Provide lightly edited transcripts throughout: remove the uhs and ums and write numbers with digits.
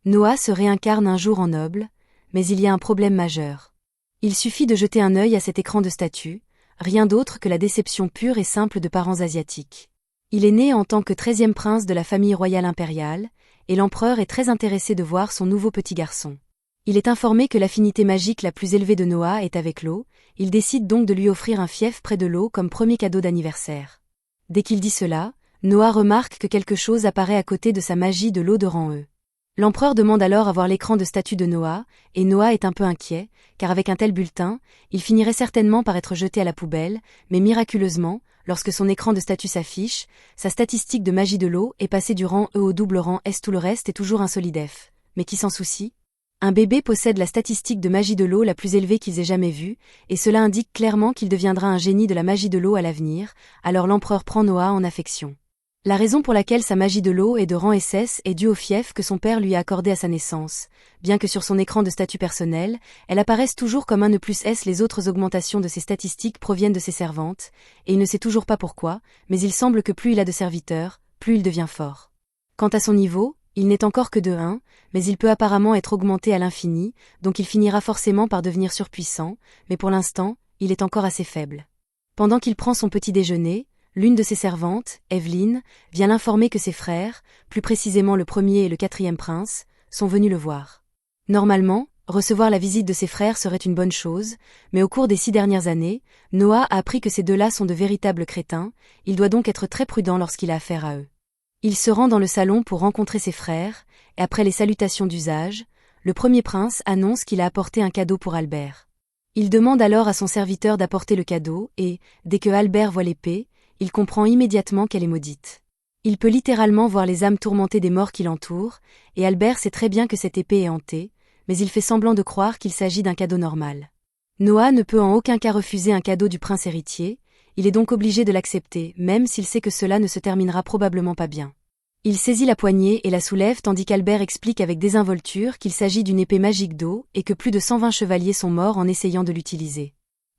Noah se réincarne un jour en noble, mais il y a un problème majeur. Il suffit de jeter un œil à cet écran de statue, rien d'autre que la déception pure et simple de parents asiatiques. Il est né en tant que 13e prince de la famille royale impériale, et l'empereur est très intéressé de voir son nouveau petit garçon. Il est informé que l'affinité magique la plus élevée de Noah est avec l'eau, il décide donc de lui offrir un fief près de l'eau comme premier cadeau d'anniversaire. Dès qu'il dit cela, Noah remarque que quelque chose apparaît à côté de sa magie de l'eau de rang E. L'empereur demande alors à voir l'écran de statue de Noah, et Noah est un peu inquiet, car avec un tel bulletin, il finirait certainement par être jeté à la poubelle, mais miraculeusement, lorsque son écran de statue s'affiche, sa statistique de magie de l'eau est passée du rang E au double rang S. Tout le reste est toujours insolide F. Mais qui s'en soucie? Un bébé possède la statistique de magie de l'eau la plus élevée qu'ils aient jamais vue, et cela indique clairement qu'il deviendra un génie de la magie de l'eau à l'avenir, alors l'empereur prend Noah en affection. La raison pour laquelle sa magie de l'eau est de rang SS est due au fief que son père lui a accordé à sa naissance, bien que sur son écran de statut personnel, elle apparaisse toujours comme un E plus S. Les autres augmentations de ses statistiques proviennent de ses servantes, et il ne sait toujours pas pourquoi, mais il semble que plus il a de serviteurs, plus il devient fort. Quant à son niveau, il n'est encore que de 1, mais il peut apparemment être augmenté à l'infini, donc il finira forcément par devenir surpuissant, mais pour l'instant, il est encore assez faible. Pendant qu'il prend son petit déjeuner, l'une de ses servantes, Evelyne, vient l'informer que ses frères, plus précisément le premier et le 4e prince, sont venus le voir. Normalement, recevoir la visite de ses frères serait une bonne chose, mais au cours des 6 dernières années, Noah a appris que ces deux-là sont de véritables crétins, il doit donc être très prudent lorsqu'il a affaire à eux. Il se rend dans le salon pour rencontrer ses frères, et après les salutations d'usage, le premier prince annonce qu'il a apporté un cadeau pour Albert. Il demande alors à son serviteur d'apporter le cadeau et, dès que Albert voit l'épée, il comprend immédiatement qu'elle est maudite. Il peut littéralement voir les âmes tourmentées des morts qui l'entourent, et Albert sait très bien que cette épée est hantée, mais il fait semblant de croire qu'il s'agit d'un cadeau normal. Noah ne peut en aucun cas refuser un cadeau du prince héritier, il est donc obligé de l'accepter, même s'il sait que cela ne se terminera probablement pas bien. Il saisit la poignée et la soulève tandis qu'Albert explique avec désinvolture qu'il s'agit d'une épée magique d'eau et que plus de 120 chevaliers sont morts en essayant de l'utiliser.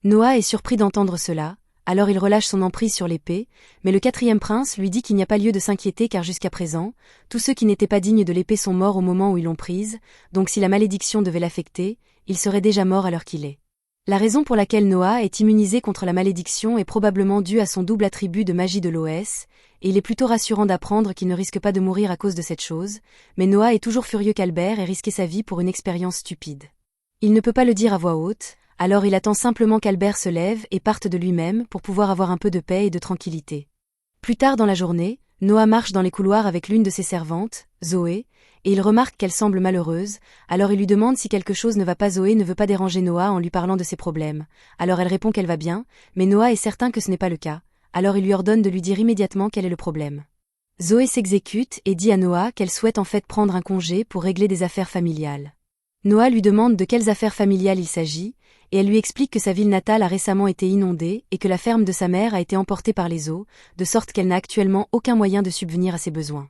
Noah est surpris d'entendre cela, alors il relâche son emprise sur l'épée, mais le 4e prince lui dit qu'il n'y a pas lieu de s'inquiéter car jusqu'à présent, tous ceux qui n'étaient pas dignes de l'épée sont morts au moment où ils l'ont prise, donc si la malédiction devait l'affecter, il serait déjà mort à l'heure qu'il est. La raison pour laquelle Noah est immunisé contre la malédiction est probablement due à son double attribut de magie de l'OS, et il est plutôt rassurant d'apprendre qu'il ne risque pas de mourir à cause de cette chose, mais Noah est toujours furieux qu'Albert ait risqué sa vie pour une expérience stupide. Il ne peut pas le dire à voix haute, alors il attend simplement qu'Albert se lève et parte de lui-même pour pouvoir avoir un peu de paix et de tranquillité. Plus tard dans la journée, Noah marche dans les couloirs avec l'une de ses servantes, Zoé, et il remarque qu'elle semble malheureuse, alors il lui demande si quelque chose ne va pas. Zoé ne veut pas déranger Noah en lui parlant de ses problèmes, alors elle répond qu'elle va bien, mais Noah est certain que ce n'est pas le cas, alors il lui ordonne de lui dire immédiatement quel est le problème. Zoé s'exécute et dit à Noah qu'elle souhaite en fait prendre un congé pour régler des affaires familiales. Noah lui demande de quelles affaires familiales il s'agit, et elle lui explique que sa ville natale a récemment été inondée et que la ferme de sa mère a été emportée par les eaux, de sorte qu'elle n'a actuellement aucun moyen de subvenir à ses besoins.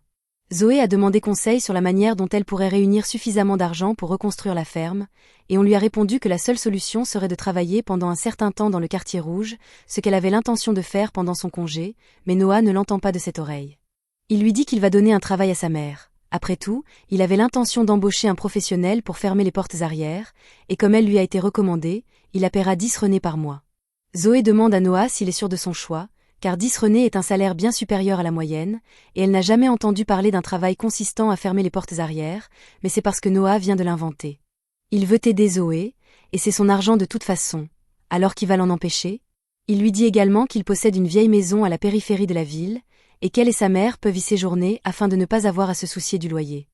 Zoé a demandé conseil sur la manière dont elle pourrait réunir suffisamment d'argent pour reconstruire la ferme, et on lui a répondu que la seule solution serait de travailler pendant un certain temps dans le quartier rouge, ce qu'elle avait l'intention de faire pendant son congé, mais Noah ne l'entend pas de cette oreille. Il lui dit qu'il va donner un travail à sa mère. Après tout, il avait l'intention d'embaucher un professionnel pour fermer les portes arrière, et comme elle lui a été recommandée, il la paiera 10 renés par mois. Zoé demande à Noah s'il est sûr de son choix, car 10 renés est un salaire bien supérieur à la moyenne, et elle n'a jamais entendu parler d'un travail consistant à fermer les portes arrière, mais c'est parce que Noah vient de l'inventer. Il veut aider Zoé, et c'est son argent de toute façon. Alors qui va l'en empêcher? Il lui dit également qu'il possède une vieille maison à la périphérie de la ville, et qu'elle et sa mère peuvent y séjourner afin de ne pas avoir à se soucier du loyer.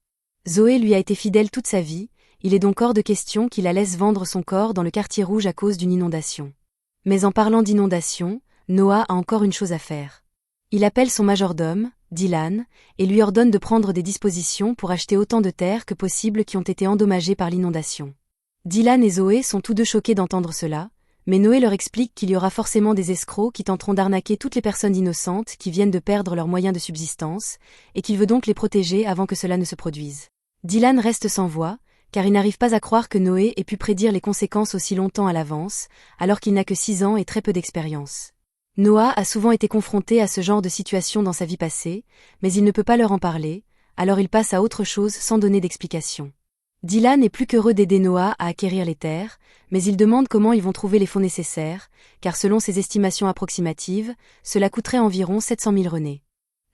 Zoé lui a été fidèle toute sa vie, il est donc hors de question qu'il la laisse vendre son corps dans le quartier rouge à cause d'une inondation. Mais en parlant d'inondation, Noah a encore une chose à faire. Il appelle son majordome, Dylan, et lui ordonne de prendre des dispositions pour acheter autant de terres que possible qui ont été endommagées par l'inondation. Dylan et Zoé sont tous deux choqués d'entendre cela, mais Noé leur explique qu'il y aura forcément des escrocs qui tenteront d'arnaquer toutes les personnes innocentes qui viennent de perdre leurs moyens de subsistance, et qu'il veut donc les protéger avant que cela ne se produise. Dylan reste sans voix, car il n'arrive pas à croire que Noé ait pu prédire les conséquences aussi longtemps à l'avance, alors qu'il n'a que 6 ans et très peu d'expérience. Noah a souvent été confronté à ce genre de situation dans sa vie passée, mais il ne peut pas leur en parler, alors il passe à autre chose sans donner d'explication. Dylan est plus qu'heureux d'aider Noah à acquérir les terres, mais il demande comment ils vont trouver les fonds nécessaires, car selon ses estimations approximatives, cela coûterait environ 700 000 renés.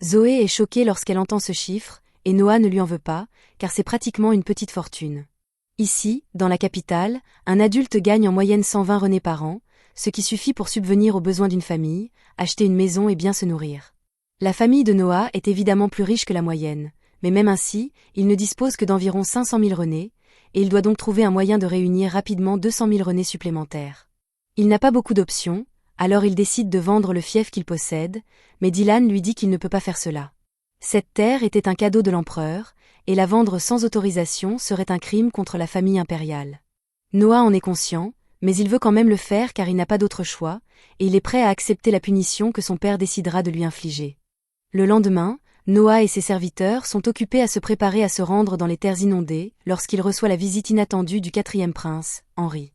Zoé est choquée lorsqu'elle entend ce chiffre, et Noah ne lui en veut pas, car c'est pratiquement une petite fortune. Ici, dans la capitale, un adulte gagne en moyenne 120 renés par an, ce qui suffit pour subvenir aux besoins d'une famille, acheter une maison et bien se nourrir. La famille de Noah est évidemment plus riche que la moyenne, mais même ainsi, il ne dispose que d'environ 500 000 renés, et il doit donc trouver un moyen de réunir rapidement 200 000 renés supplémentaires. Il n'a pas beaucoup d'options, alors il décide de vendre le fief qu'il possède, mais Dylan lui dit qu'il ne peut pas faire cela. Cette terre était un cadeau de l'empereur, et la vendre sans autorisation serait un crime contre la famille impériale. Noah en est conscient, mais il veut quand même le faire car il n'a pas d'autre choix, et il est prêt à accepter la punition que son père décidera de lui infliger. Le lendemain, Noah et ses serviteurs sont occupés à se préparer à se rendre dans les terres inondées, lorsqu'il reçoit la visite inattendue du quatrième prince, Henri.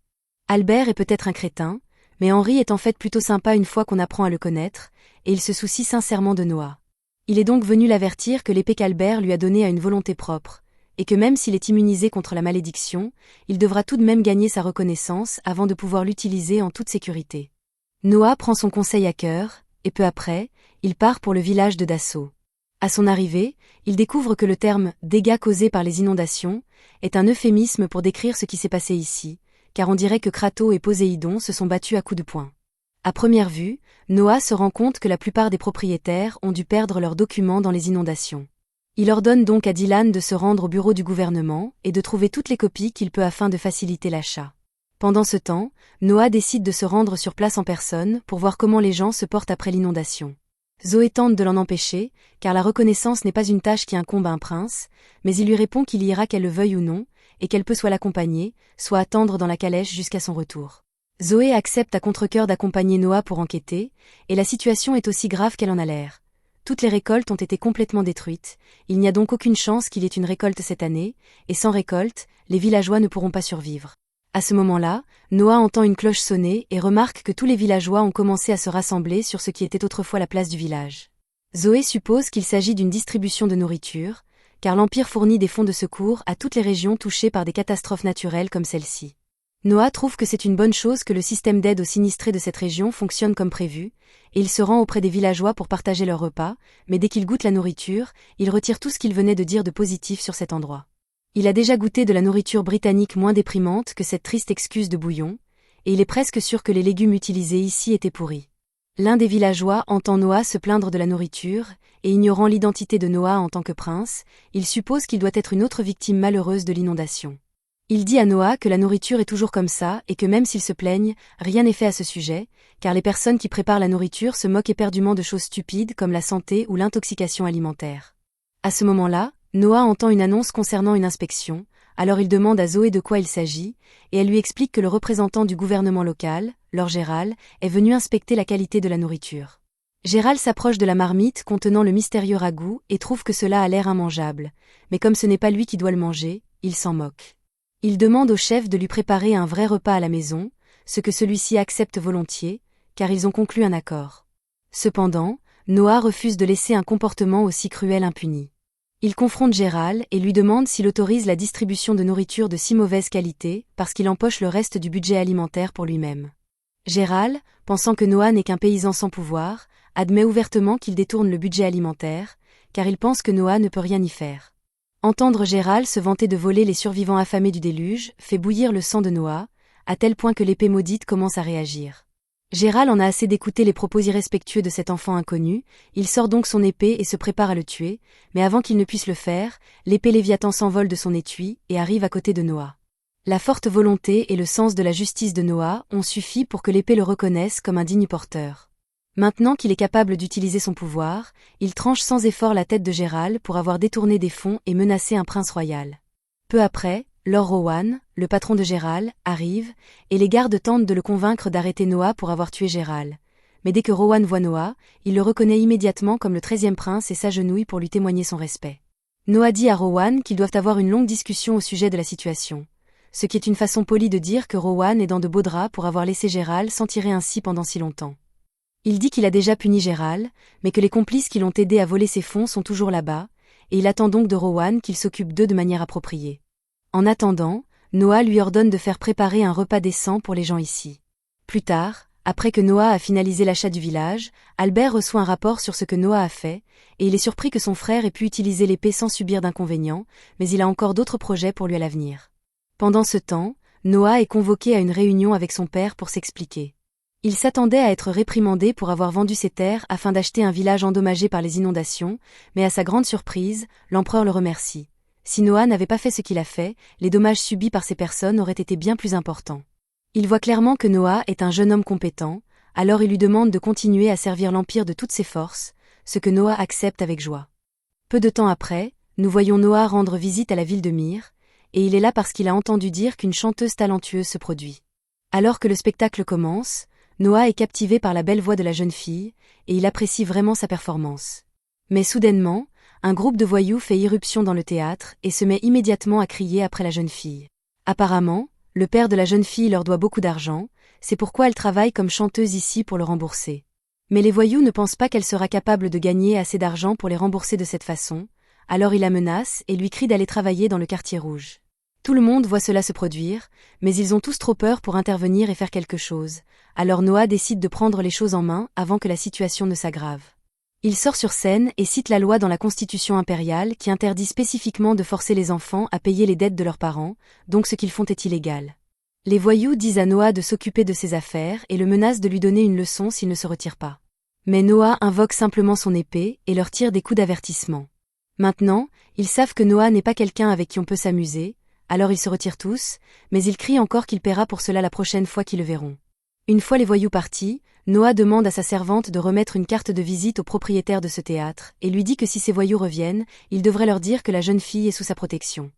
Albert est peut-être un crétin, mais Henri est en fait plutôt sympa une fois qu'on apprend à le connaître, et il se soucie sincèrement de Noah. Il est donc venu l'avertir que l'épée qu'Albert lui a donnée a une volonté propre, et que même s'il est immunisé contre la malédiction, il devra tout de même gagner sa reconnaissance avant de pouvoir l'utiliser en toute sécurité. Noah prend son conseil à cœur, et peu après, il part pour le village de Dasso. À son arrivée, il découvre que le terme « dégâts causés par les inondations » est un euphémisme pour décrire ce qui s'est passé ici, car on dirait que Kratos et Poséidon se sont battus à coups de poing. À première vue, Noah se rend compte que la plupart des propriétaires ont dû perdre leurs documents dans les inondations. Il ordonne donc à Dylan de se rendre au bureau du gouvernement et de trouver toutes les copies qu'il peut afin de faciliter l'achat. Pendant ce temps, Noah décide de se rendre sur place en personne pour voir comment les gens se portent après l'inondation. Zoé tente de l'en empêcher, car la reconnaissance n'est pas une tâche qui incombe à un prince, mais il lui répond qu'il y ira qu'elle le veuille ou non, et qu'elle peut soit l'accompagner, soit attendre dans la calèche jusqu'à son retour. Zoé accepte à contre-cœur d'accompagner Noah pour enquêter, et la situation est aussi grave qu'elle en a l'air. Toutes les récoltes ont été complètement détruites, il n'y a donc aucune chance qu'il y ait une récolte cette année, et sans récolte, les villageois ne pourront pas survivre. À ce moment-là, Noah entend une cloche sonner et remarque que tous les villageois ont commencé à se rassembler sur ce qui était autrefois la place du village. Zoé suppose qu'il s'agit d'une distribution de nourriture, car l'Empire fournit des fonds de secours à toutes les régions touchées par des catastrophes naturelles comme celle-ci. Noah trouve que c'est une bonne chose que le système d'aide aux sinistrés de cette région fonctionne comme prévu, et il se rend auprès des villageois pour partager leur repas, mais dès qu'il goûte la nourriture, il retire tout ce qu'il venait de dire de positif sur cet endroit. Il a déjà goûté de la nourriture britannique moins déprimante que cette triste excuse de bouillon, et il est presque sûr que les légumes utilisés ici étaient pourris. L'un des villageois entend Noah se plaindre de la nourriture, et ignorant l'identité de Noah en tant que prince, il suppose qu'il doit être une autre victime malheureuse de l'inondation. Il dit à Noah que la nourriture est toujours comme ça et que même s'ils se plaignent, rien n'est fait à ce sujet, car les personnes qui préparent la nourriture se moquent éperdument de choses stupides comme la santé ou l'intoxication alimentaire. À ce moment-là, Noah entend une annonce concernant une inspection, alors il demande à Zoé de quoi il s'agit, et elle lui explique que le représentant du gouvernement local, Lord Gérald, est venu inspecter la qualité de la nourriture. Gérald s'approche de la marmite contenant le mystérieux ragoût et trouve que cela a l'air immangeable, mais comme ce n'est pas lui qui doit le manger, il s'en moque. Il demande au chef de lui préparer un vrai repas à la maison, ce que celui-ci accepte volontiers, car ils ont conclu un accord. Cependant, Noah refuse de laisser un comportement aussi cruel impuni. Il confronte Gérald et lui demande s'il autorise la distribution de nourriture de si mauvaise qualité, parce qu'il empoche le reste du budget alimentaire pour lui-même. Gérald, pensant que Noah n'est qu'un paysan sans pouvoir, admet ouvertement qu'il détourne le budget alimentaire, car il pense que Noah ne peut rien y faire. Entendre Gérald se vanter de voler les survivants affamés du déluge fait bouillir le sang de Noah, à tel point que l'épée maudite commence à réagir. Gérald en a assez d'écouter les propos irrespectueux de cet enfant inconnu, il sort donc son épée et se prépare à le tuer, mais avant qu'il ne puisse le faire, l'épée Léviathan s'envole de son étui et arrive à côté de Noah. La forte volonté et le sens de la justice de Noah ont suffi pour que l'épée le reconnaisse comme un digne porteur. Maintenant qu'il est capable d'utiliser son pouvoir, il tranche sans effort la tête de Gérald pour avoir détourné des fonds et menacé un prince royal. Peu après, Lord Rowan, le patron de Gérald, arrive, et les gardes tentent de le convaincre d'arrêter Noah pour avoir tué Gérald. Mais dès que Rowan voit Noah, il le reconnaît immédiatement comme le 13e prince et s'agenouille pour lui témoigner son respect. Noah dit à Rowan qu'ils doivent avoir une longue discussion au sujet de la situation. Ce qui est une façon polie de dire que Rowan est dans de beaux draps pour avoir laissé Gérald s'en tirer ainsi pendant si longtemps. Il dit qu'il a déjà puni Gérald, mais que les complices qui l'ont aidé à voler ses fonds sont toujours là-bas, et il attend donc de Rowan qu'il s'occupe d'eux de manière appropriée. En attendant, Noah lui ordonne de faire préparer un repas décent pour les gens ici. Plus tard, après que Noah a finalisé l'achat du village, Albert reçoit un rapport sur ce que Noah a fait, et il est surpris que son frère ait pu utiliser l'épée sans subir d'inconvénients, mais il a encore d'autres projets pour lui à l'avenir. Pendant ce temps, Noah est convoqué à une réunion avec son père pour s'expliquer. Il s'attendait à être réprimandé pour avoir vendu ses terres afin d'acheter un village endommagé par les inondations, mais à sa grande surprise, l'empereur le remercie. Si Noah n'avait pas fait ce qu'il a fait, les dommages subis par ces personnes auraient été bien plus importants. Il voit clairement que Noah est un jeune homme compétent, alors il lui demande de continuer à servir l'Empire de toutes ses forces, ce que Noah accepte avec joie. Peu de temps après, nous voyons Noah rendre visite à la ville de Myre, et il est là parce qu'il a entendu dire qu'une chanteuse talentueuse se produit. Alors que le spectacle commence, Noah est captivé par la belle voix de la jeune fille, et il apprécie vraiment sa performance. Mais soudainement, un groupe de voyous fait irruption dans le théâtre et se met immédiatement à crier après la jeune fille. Apparemment, le père de la jeune fille leur doit beaucoup d'argent, c'est pourquoi elle travaille comme chanteuse ici pour le rembourser. Mais les voyous ne pensent pas qu'elle sera capable de gagner assez d'argent pour les rembourser de cette façon, alors il la menace et lui crie d'aller travailler dans le quartier rouge. Tout le monde voit cela se produire, mais ils ont tous trop peur pour intervenir et faire quelque chose, alors Noah décide de prendre les choses en main avant que la situation ne s'aggrave. Il sort sur scène et cite la loi dans la Constitution impériale qui interdit spécifiquement de forcer les enfants à payer les dettes de leurs parents, donc ce qu'ils font est illégal. Les voyous disent à Noah de s'occuper de ses affaires et le menacent de lui donner une leçon s'il ne se retire pas. Mais Noah invoque simplement son épée et leur tire des coups d'avertissement. Maintenant, ils savent que Noah n'est pas quelqu'un avec qui on peut s'amuser, alors ils se retirent tous, mais ils crient encore qu'il paiera pour cela la prochaine fois qu'ils le verront. Une fois les voyous partis, Noah demande à sa servante de remettre une carte de visite au propriétaire de ce théâtre, et lui dit que si ces voyous reviennent, il devrait leur dire que la jeune fille est sous sa protection.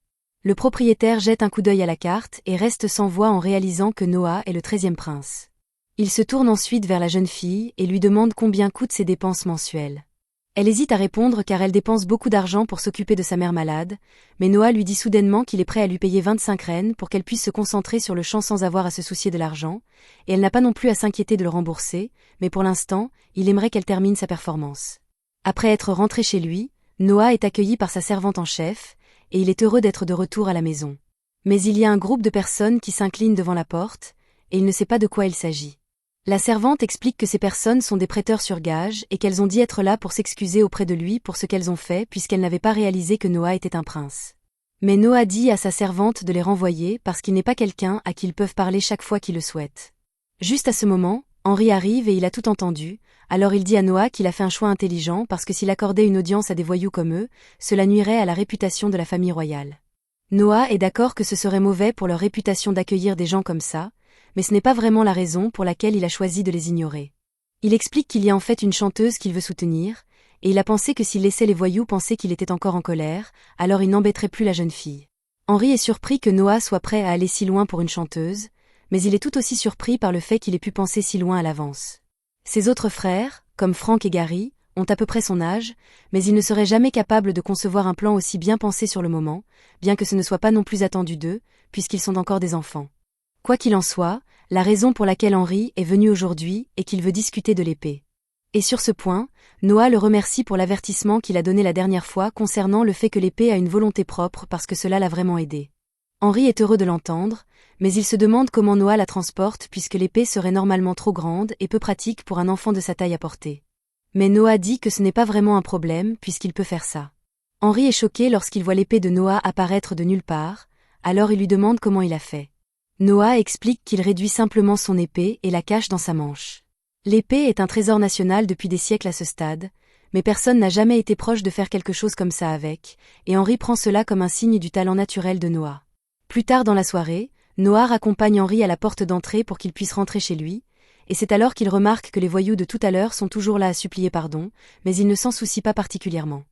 Le propriétaire jette un coup d'œil à la carte et reste sans voix en réalisant que Noah est le 13e prince. Il se tourne ensuite vers la jeune fille et lui demande combien coûtent ses dépenses mensuelles. Elle hésite à répondre car elle dépense beaucoup d'argent pour s'occuper de sa mère malade, mais Noah lui dit soudainement qu'il est prêt à lui payer 25 reines pour qu'elle puisse se concentrer sur le chant sans avoir à se soucier de l'argent, et elle n'a pas non plus à s'inquiéter de le rembourser, mais pour l'instant, il aimerait qu'elle termine sa performance. Après être rentré chez lui, Noah est accueilli par sa servante en chef, et il est heureux d'être de retour à la maison. Mais il y a un groupe de personnes qui s'inclinent devant la porte, et il ne sait pas de quoi il s'agit. La servante explique que ces personnes sont des prêteurs sur gage et qu'elles ont dit être là pour s'excuser auprès de lui pour ce qu'elles ont fait puisqu'elles n'avaient pas réalisé que Noah était un prince. Mais Noah dit à sa servante de les renvoyer parce qu'il n'est pas quelqu'un à qui ils peuvent parler chaque fois qu'ils le souhaitent. Juste à ce moment, Henri arrive et il a tout entendu, alors il dit à Noah qu'il a fait un choix intelligent parce que s'il accordait une audience à des voyous comme eux, cela nuirait à la réputation de la famille royale. Noah est d'accord que ce serait mauvais pour leur réputation d'accueillir des gens comme ça, mais ce n'est pas vraiment la raison pour laquelle il a choisi de les ignorer. Il explique qu'il y a en fait une chanteuse qu'il veut soutenir, et il a pensé que s'il laissait les voyous penser qu'il était encore en colère, alors il n'embêterait plus la jeune fille. Henri est surpris que Noah soit prêt à aller si loin pour une chanteuse, mais il est tout aussi surpris par le fait qu'il ait pu penser si loin à l'avance. Ses autres frères, comme Frank et Gary, ont à peu près son âge, mais ils ne seraient jamais capables de concevoir un plan aussi bien pensé sur le moment, bien que ce ne soit pas non plus attendu d'eux, puisqu'ils sont encore des enfants. Quoi qu'il en soit, la raison pour laquelle Henri est venu aujourd'hui est qu'il veut discuter de l'épée. Et sur ce point, Noah le remercie pour l'avertissement qu'il a donné la dernière fois concernant le fait que l'épée a une volonté propre parce que cela l'a vraiment aidé. Henri est heureux de l'entendre, mais il se demande comment Noah la transporte puisque l'épée serait normalement trop grande et peu pratique pour un enfant de sa taille à porter. Mais Noah dit que ce n'est pas vraiment un problème puisqu'il peut faire ça. Henri est choqué lorsqu'il voit l'épée de Noah apparaître de nulle part, alors il lui demande comment il a fait. Noah explique qu'il réduit simplement son épée et la cache dans sa manche. L'épée est un trésor national depuis des siècles à ce stade, mais personne n'a jamais été proche de faire quelque chose comme ça avec, et Henri prend cela comme un signe du talent naturel de Noah. Plus tard dans la soirée, Noah accompagne Henri à la porte d'entrée pour qu'il puisse rentrer chez lui, et c'est alors qu'il remarque que les voyous de tout à l'heure sont toujours là à supplier pardon, mais il ne s'en soucie pas particulièrement.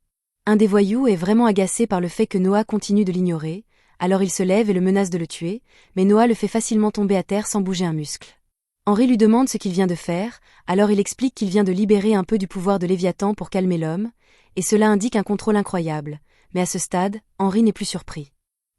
Un des voyous est vraiment agacé par le fait que Noah continue de l'ignorer, alors il se lève et le menace de le tuer, mais Noah le fait facilement tomber à terre sans bouger un muscle. Henri lui demande ce qu'il vient de faire, alors il explique qu'il vient de libérer un peu du pouvoir de Léviathan pour calmer l'homme, et cela indique un contrôle incroyable, mais à ce stade, Henri n'est plus surpris.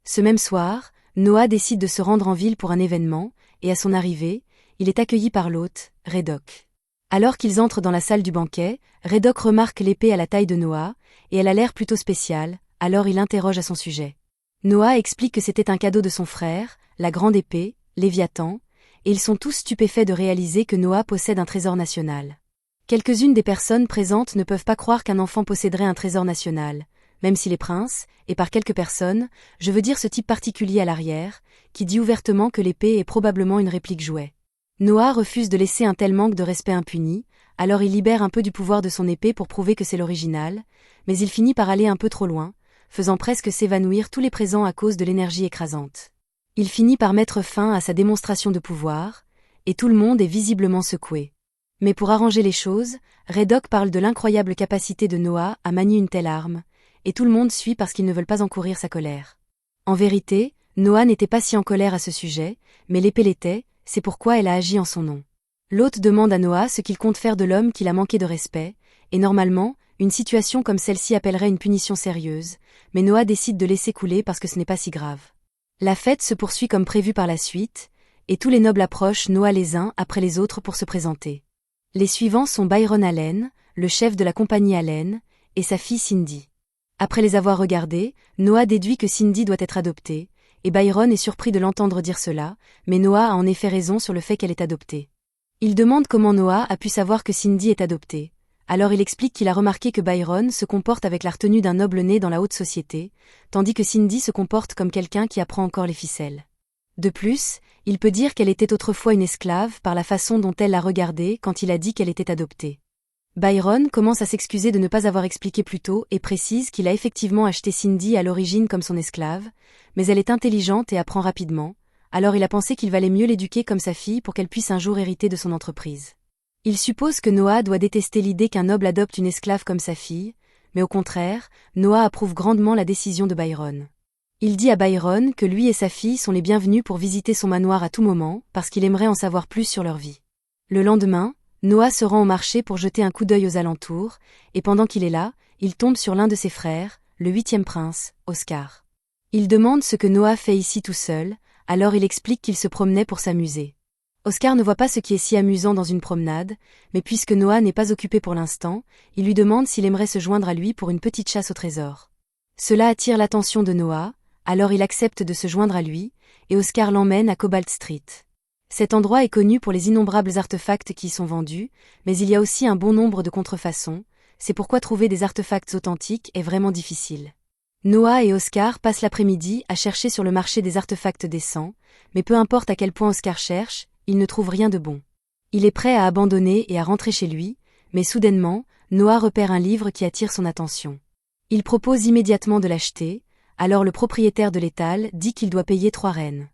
Ce même soir, Noah décide de se rendre en ville pour un événement, et à son arrivée, il est accueilli par l'hôte, Rédoc. Alors qu'ils entrent dans la salle du banquet, Redok remarque l'épée à la taille de Noah, et elle a l'air plutôt spéciale, alors il l'interroge à son sujet. Noah explique que c'était un cadeau de son frère, la grande épée, Léviathan, et ils sont tous stupéfaits de réaliser que Noah possède un trésor national. Quelques-unes des personnes présentes ne peuvent pas croire qu'un enfant posséderait un trésor national, même s'il est prince, et par quelques personnes, je veux dire ce type particulier à l'arrière, qui dit ouvertement que l'épée est probablement une réplique jouet. Noah refuse de laisser un tel manque de respect impuni, alors il libère un peu du pouvoir de son épée pour prouver que c'est l'original, mais il finit par aller un peu trop loin, faisant presque s'évanouir tous les présents à cause de l'énergie écrasante. Il finit par mettre fin à sa démonstration de pouvoir, et tout le monde est visiblement secoué. Mais pour arranger les choses, Redok parle de l'incroyable capacité de Noah à manier une telle arme, et tout le monde suit parce qu'ils ne veulent pas encourir sa colère. En vérité, Noah n'était pas si en colère à ce sujet, mais l'épée l'était, c'est pourquoi elle a agi en son nom. L'hôte demande à Noah ce qu'il compte faire de l'homme qu'il a manqué de respect, et normalement, une situation comme celle-ci appellerait une punition sérieuse, mais Noah décide de laisser couler parce que ce n'est pas si grave. La fête se poursuit comme prévu par la suite, et tous les nobles approchent Noah les uns après les autres pour se présenter. Les suivants sont Byron Allen, le chef de la compagnie Allen, et sa fille Cindy. Après les avoir regardés, Noah déduit que Cindy doit être adoptée, et Byron est surpris de l'entendre dire cela, mais Noah a en effet raison sur le fait qu'elle est adoptée. Il demande comment Noah a pu savoir que Cindy est adoptée. Alors il explique qu'il a remarqué que Byron se comporte avec la retenue d'un noble né dans la haute société, tandis que Cindy se comporte comme quelqu'un qui apprend encore les ficelles. De plus, il peut dire qu'elle était autrefois une esclave par la façon dont elle l'a regardée quand il a dit qu'elle était adoptée. Byron commence à s'excuser de ne pas avoir expliqué plus tôt et précise qu'il a effectivement acheté Cindy à l'origine comme son esclave, mais elle est intelligente et apprend rapidement, alors il a pensé qu'il valait mieux l'éduquer comme sa fille pour qu'elle puisse un jour hériter de son entreprise. Il suppose que Noah doit détester l'idée qu'un noble adopte une esclave comme sa fille, mais au contraire, Noah approuve grandement la décision de Byron. Il dit à Byron que lui et sa fille sont les bienvenus pour visiter son manoir à tout moment parce qu'il aimerait en savoir plus sur leur vie. Le lendemain, Noah se rend au marché pour jeter un coup d'œil aux alentours, et pendant qu'il est là, il tombe sur l'un de ses frères, le 8e prince, Oscar. Il demande ce que Noah fait ici tout seul, alors il explique qu'il se promenait pour s'amuser. Oscar ne voit pas ce qui est si amusant dans une promenade, mais puisque Noah n'est pas occupé pour l'instant, il lui demande s'il aimerait se joindre à lui pour une petite chasse au trésor. Cela attire l'attention de Noah, alors il accepte de se joindre à lui, et Oscar l'emmène à Cobalt Street. Cet endroit est connu pour les innombrables artefacts qui y sont vendus, mais il y a aussi un bon nombre de contrefaçons, c'est pourquoi trouver des artefacts authentiques est vraiment difficile. Noah et Oscar passent l'après-midi à chercher sur le marché des artefacts décents, mais peu importe à quel point Oscar cherche, il ne trouve rien de bon. Il est prêt à abandonner et à rentrer chez lui, mais soudainement, Noah repère un livre qui attire son attention. Il propose immédiatement de l'acheter, alors le propriétaire de l'étal dit qu'il doit payer 3 rennes.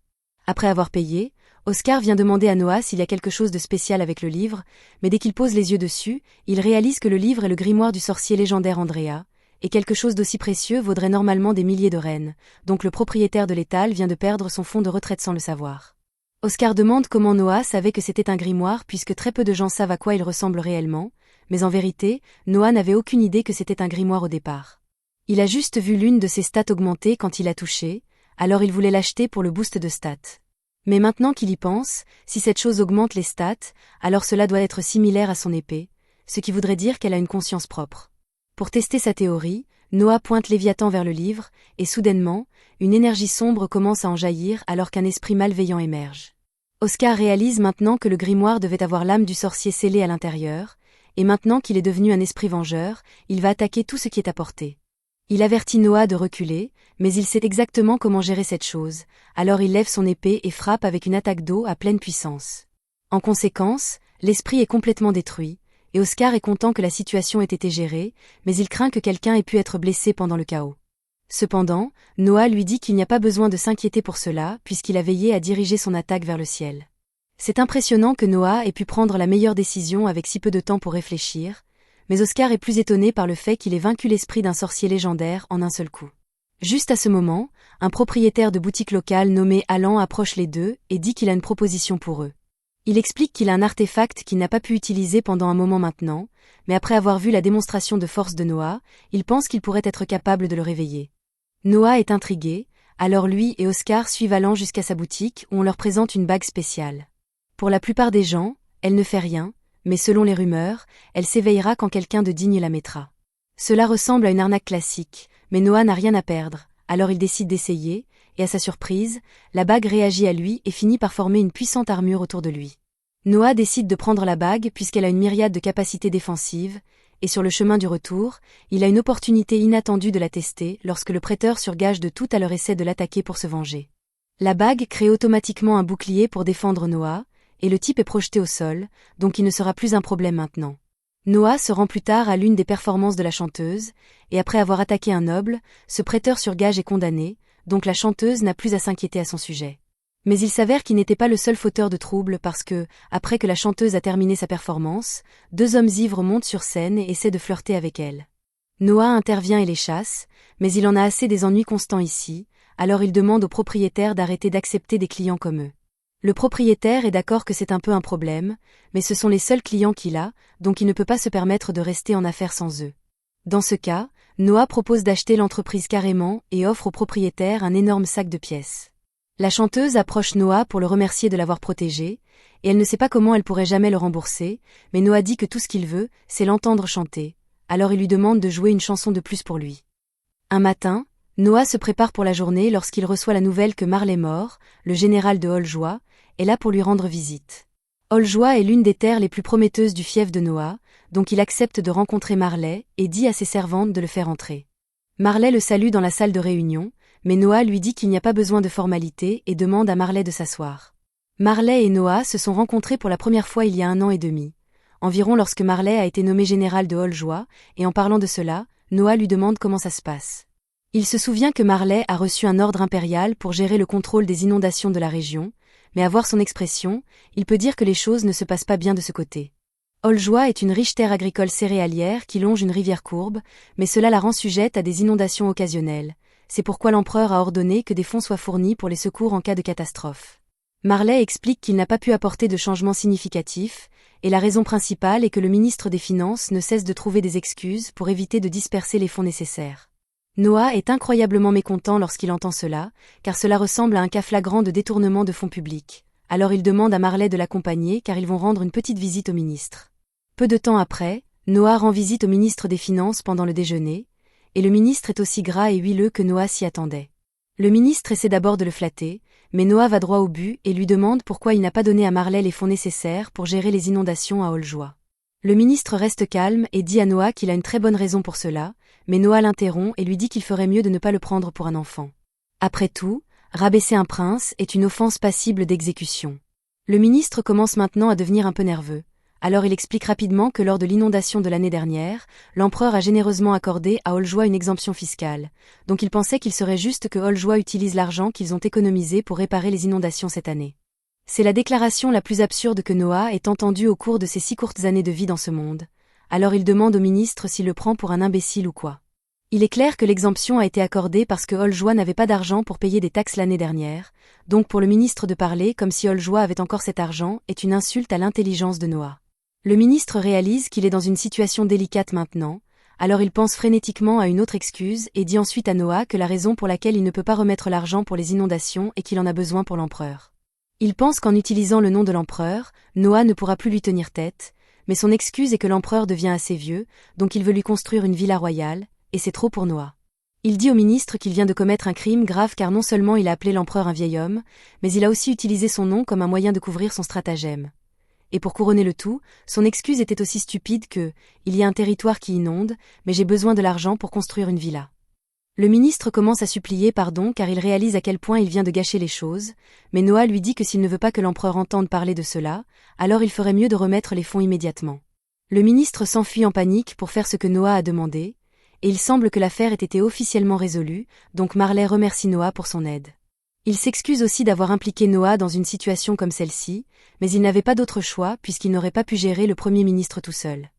Après avoir payé, Oscar vient demander à Noah s'il y a quelque chose de spécial avec le livre, mais dès qu'il pose les yeux dessus, il réalise que le livre est le grimoire du sorcier légendaire Andrea, et quelque chose d'aussi précieux vaudrait normalement des milliers de rennes, donc le propriétaire de l'étal vient de perdre son fonds de retraite sans le savoir. Oscar demande comment Noah savait que c'était un grimoire puisque très peu de gens savent à quoi il ressemble réellement, mais en vérité, Noah n'avait aucune idée que c'était un grimoire au départ. Il a juste vu l'une de ses stats augmenter quand il a touché, alors il voulait l'acheter pour le boost de stats. Mais maintenant qu'il y pense, si cette chose augmente les stats, alors cela doit être similaire à son épée, ce qui voudrait dire qu'elle a une conscience propre. Pour tester sa théorie, Noah pointe Léviathan vers le livre, et soudainement, une énergie sombre commence à en jaillir alors qu'un esprit malveillant émerge. Oscar réalise maintenant que le grimoire devait avoir l'âme du sorcier scellée à l'intérieur, et maintenant qu'il est devenu un esprit vengeur, il va attaquer tout ce qui est à portée. Il avertit Noah de reculer, mais il sait exactement comment gérer cette chose, alors il lève son épée et frappe avec une attaque d'eau à pleine puissance. En conséquence, l'esprit est complètement détruit, et Oscar est content que la situation ait été gérée, mais il craint que quelqu'un ait pu être blessé pendant le chaos. Cependant, Noah lui dit qu'il n'y a pas besoin de s'inquiéter pour cela, puisqu'il a veillé à diriger son attaque vers le ciel. C'est impressionnant que Noah ait pu prendre la meilleure décision avec si peu de temps pour réfléchir, mais Oscar est plus étonné par le fait qu'il ait vaincu l'esprit d'un sorcier légendaire en un seul coup. Juste à ce moment, un propriétaire de boutique locale nommé Alan approche les deux et dit qu'il a une proposition pour eux. Il explique qu'il a un artefact qu'il n'a pas pu utiliser pendant un moment maintenant, mais après avoir vu la démonstration de force de Noah, il pense qu'il pourrait être capable de le réveiller. Noah est intrigué, alors lui et Oscar suivent Alan jusqu'à sa boutique où on leur présente une bague spéciale. Pour la plupart des gens, elle ne fait rien, mais selon les rumeurs, elle s'éveillera quand quelqu'un de digne la mettra. Cela ressemble à une arnaque classique, mais Noah n'a rien à perdre, alors il décide d'essayer, et à sa surprise, la bague réagit à lui et finit par former une puissante armure autour de lui. Noah décide de prendre la bague puisqu'elle a une myriade de capacités défensives, et sur le chemin du retour, il a une opportunité inattendue de la tester lorsque le prêteur sur gage de tout à leur essaie de l'attaquer pour se venger. La bague crée automatiquement un bouclier pour défendre Noah, et le type est projeté au sol, donc il ne sera plus un problème maintenant. Noah se rend plus tard à l'une des performances de la chanteuse, et après avoir attaqué un noble, ce prêteur sur gage est condamné, donc la chanteuse n'a plus à s'inquiéter à son sujet. Mais il s'avère qu'il n'était pas le seul fauteur de troubles parce que, après que la chanteuse a terminé sa performance, 2 hommes ivres montent sur scène et essaient de flirter avec elle. Noah intervient et les chasse, mais il en a assez des ennuis constants ici, alors il demande au propriétaire d'arrêter d'accepter des clients comme eux. Le propriétaire est d'accord que c'est un peu un problème, mais ce sont les seuls clients qu'il a, donc il ne peut pas se permettre de rester en affaires sans eux. Dans ce cas, Noah propose d'acheter l'entreprise carrément et offre au propriétaire un énorme sac de pièces. La chanteuse approche Noah pour le remercier de l'avoir protégé, et elle ne sait pas comment elle pourrait jamais le rembourser, mais Noah dit que tout ce qu'il veut, c'est l'entendre chanter, alors il lui demande de jouer une chanson de plus pour lui. Un matin, Noah se prépare pour la journée lorsqu'il reçoit la nouvelle que Marley Mort, le général de Holjoie, est là pour lui rendre visite. Holjoie est l'une des terres les plus prometteuses du fief de Noah, donc il accepte de rencontrer Marley et dit à ses servantes de le faire entrer. Marley le salue dans la salle de réunion, mais Noah lui dit qu'il n'y a pas besoin de formalité et demande à Marley de s'asseoir. Marley et Noah se sont rencontrés pour la première fois il y a 1 an et demi, environ lorsque Marley a été nommé général de Holjoie, et en parlant de cela, Noah lui demande comment ça se passe. Il se souvient que Marley a reçu un ordre impérial pour gérer le contrôle des inondations de la région, mais à voir son expression, il peut dire que les choses ne se passent pas bien de ce côté. Holjoie est une riche terre agricole céréalière qui longe une rivière courbe, mais cela la rend sujette à des inondations occasionnelles. C'est pourquoi l'empereur a ordonné que des fonds soient fournis pour les secours en cas de catastrophe. Marley explique qu'il n'a pas pu apporter de changements significatifs, et la raison principale est que le ministre des Finances ne cesse de trouver des excuses pour éviter de disperser les fonds nécessaires. Noah est incroyablement mécontent lorsqu'il entend cela, car cela ressemble à un cas flagrant de détournement de fonds publics. Alors il demande à Marley de l'accompagner car ils vont rendre une petite visite au ministre. Peu de temps après, Noah rend visite au ministre des Finances pendant le déjeuner, et le ministre est aussi gras et huileux que Noah s'y attendait. Le ministre essaie d'abord de le flatter, mais Noah va droit au but et lui demande pourquoi il n'a pas donné à Marley les fonds nécessaires pour gérer les inondations à Holjoie. Le ministre reste calme et dit à Noah qu'il a une très bonne raison pour cela, mais Noah l'interrompt et lui dit qu'il ferait mieux de ne pas le prendre pour un enfant. Après tout, rabaisser un prince est une offense passible d'exécution. Le ministre commence maintenant à devenir un peu nerveux. Alors il explique rapidement que lors de l'inondation de l'année dernière, l'empereur a généreusement accordé à Holjoie une exemption fiscale, donc il pensait qu'il serait juste que Holjoie utilise l'argent qu'ils ont économisé pour réparer les inondations cette année. C'est la déclaration la plus absurde que Noah ait entendue au cours de ses 6 courtes années de vie dans ce monde, alors il demande au ministre s'il le prend pour un imbécile ou quoi. Il est clair que l'exemption a été accordée parce que Holjoie n'avait pas d'argent pour payer des taxes l'année dernière, donc pour le ministre de parler comme si Holjoie avait encore cet argent est une insulte à l'intelligence de Noah. Le ministre réalise qu'il est dans une situation délicate maintenant, alors il pense frénétiquement à une autre excuse et dit ensuite à Noah que la raison pour laquelle il ne peut pas remettre l'argent pour les inondations est qu'il en a besoin pour l'empereur. Il pense qu'en utilisant le nom de l'empereur, Noah ne pourra plus lui tenir tête, mais son excuse est que l'empereur devient assez vieux, donc il veut lui construire une villa royale, et c'est trop pour Noah. Il dit au ministre qu'il vient de commettre un crime grave car non seulement il a appelé l'empereur un vieil homme, mais il a aussi utilisé son nom comme un moyen de couvrir son stratagème. Et pour couronner le tout, son excuse était aussi stupide que « il y a un territoire qui inonde, mais j'ai besoin de l'argent pour construire une villa ». Le ministre commence à supplier pardon car il réalise à quel point il vient de gâcher les choses, mais Noah lui dit que s'il ne veut pas que l'empereur entende parler de cela, alors il ferait mieux de remettre les fonds immédiatement. Le ministre s'enfuit en panique pour faire ce que Noah a demandé, et il semble que l'affaire ait été officiellement résolue, donc Marley remercie Noah pour son aide. Il s'excuse aussi d'avoir impliqué Noah dans une situation comme celle-ci, mais il n'avait pas d'autre choix puisqu'il n'aurait pas pu gérer le Premier ministre tout seul.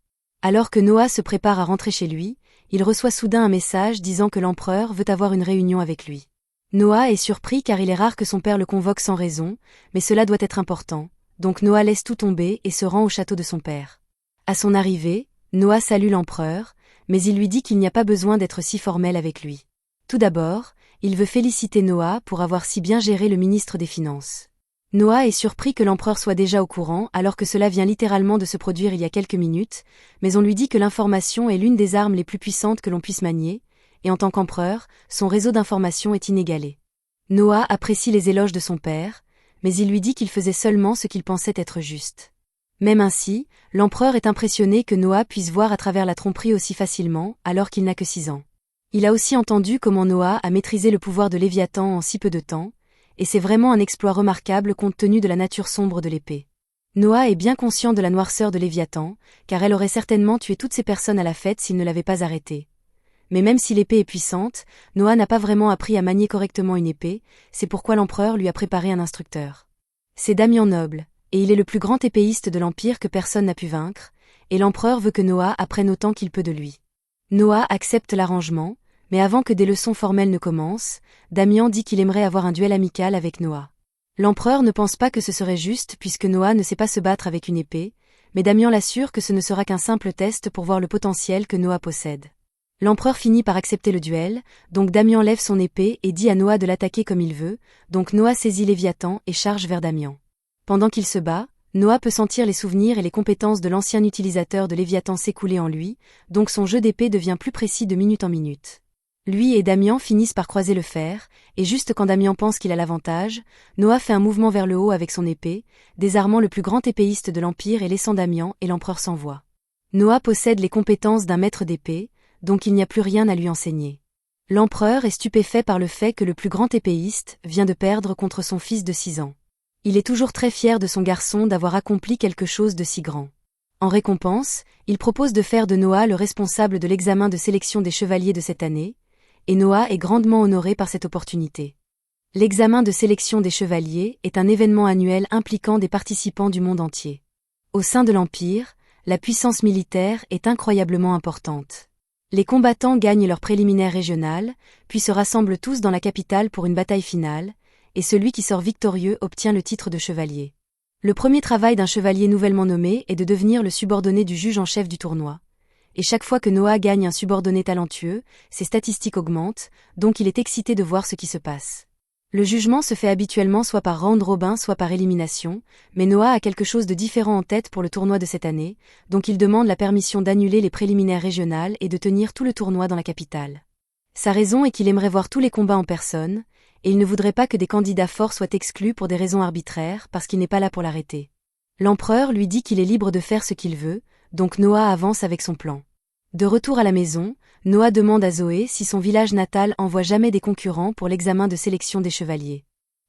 Alors que Noah se prépare à rentrer chez lui, il reçoit soudain un message disant que l'empereur veut avoir une réunion avec lui. Noah est surpris car il est rare que son père le convoque sans raison, mais cela doit être important, donc Noah laisse tout tomber et se rend au château de son père. À son arrivée, Noah salue l'empereur, mais il lui dit qu'il n'y a pas besoin d'être si formel avec lui. Tout d'abord, il veut féliciter Noah pour avoir si bien géré le ministre des Finances. Noah est surpris que l'empereur soit déjà au courant alors que cela vient littéralement de se produire il y a quelques minutes, mais on lui dit que l'information est l'une des armes les plus puissantes que l'on puisse manier, et en tant qu'empereur, son réseau d'information est inégalé. Noah apprécie les éloges de son père, mais il lui dit qu'il faisait seulement ce qu'il pensait être juste. Même ainsi, l'empereur est impressionné que Noah puisse voir à travers la tromperie aussi facilement, alors qu'il n'a que 6 ans. Il a aussi entendu comment Noah a maîtrisé le pouvoir de Léviathan en si peu de temps, et c'est vraiment un exploit remarquable compte tenu de la nature sombre de l'épée. Noah est bien conscient de la noirceur de Léviathan, car elle aurait certainement tué toutes ces personnes à la fête s'il ne l'avait pas arrêtée. Mais même si l'épée est puissante, Noah n'a pas vraiment appris à manier correctement une épée, c'est pourquoi l'empereur lui a préparé un instructeur. C'est Damian Noble, et il est le plus grand épéiste de l'Empire que personne n'a pu vaincre, et l'empereur veut que Noah apprenne autant qu'il peut de lui. Noah accepte l'arrangement, mais avant que des leçons formelles ne commencent, Damian dit qu'il aimerait avoir un duel amical avec Noah. L'empereur ne pense pas que ce serait juste puisque Noah ne sait pas se battre avec une épée, mais Damian l'assure que ce ne sera qu'un simple test pour voir le potentiel que Noah possède. L'empereur finit par accepter le duel, donc Damian lève son épée et dit à Noah de l'attaquer comme il veut, donc Noah saisit Léviathan et charge vers Damian. Pendant qu'il se bat, Noah peut sentir les souvenirs et les compétences de l'ancien utilisateur de Léviathan s'écouler en lui, donc son jeu d'épée devient plus précis de minute en minute. Lui et Damian finissent par croiser le fer, et juste quand Damian pense qu'il a l'avantage, Noah fait un mouvement vers le haut avec son épée, désarmant le plus grand épéiste de l'Empire et laissant Damian et l'empereur sans voix. Noah possède les compétences d'un maître d'épée, donc il n'y a plus rien à lui enseigner. L'empereur est stupéfait par le fait que le plus grand épéiste vient de perdre contre son fils de 6 ans. Il est toujours très fier de son garçon d'avoir accompli quelque chose de si grand. En récompense, il propose de faire de Noah le responsable de l'examen de sélection des chevaliers de cette année, et Noah est grandement honoré par cette opportunité. L'examen de sélection des chevaliers est un événement annuel impliquant des participants du monde entier. Au sein de l'Empire, la puissance militaire est incroyablement importante. Les combattants gagnent leur préliminaire régional, puis se rassemblent tous dans la capitale pour une bataille finale, et celui qui sort victorieux obtient le titre de chevalier. Le premier travail d'un chevalier nouvellement nommé est de devenir le subordonné du juge en chef du tournoi. Et chaque fois que Noah gagne un subordonné talentueux, ses statistiques augmentent, donc il est excité de voir ce qui se passe. Le jugement se fait habituellement soit par round robin soit par élimination, mais Noah a quelque chose de différent en tête pour le tournoi de cette année, donc il demande la permission d'annuler les préliminaires régionales et de tenir tout le tournoi dans la capitale. Sa raison est qu'il aimerait voir tous les combats en personne, et il ne voudrait pas que des candidats forts soient exclus pour des raisons arbitraires parce qu'il n'est pas là pour l'arrêter. L'empereur lui dit qu'il est libre de faire ce qu'il veut, donc Noah avance avec son plan. De retour à la maison, Noah demande à Zoé si son village natal envoie jamais des concurrents pour l'examen de sélection des chevaliers.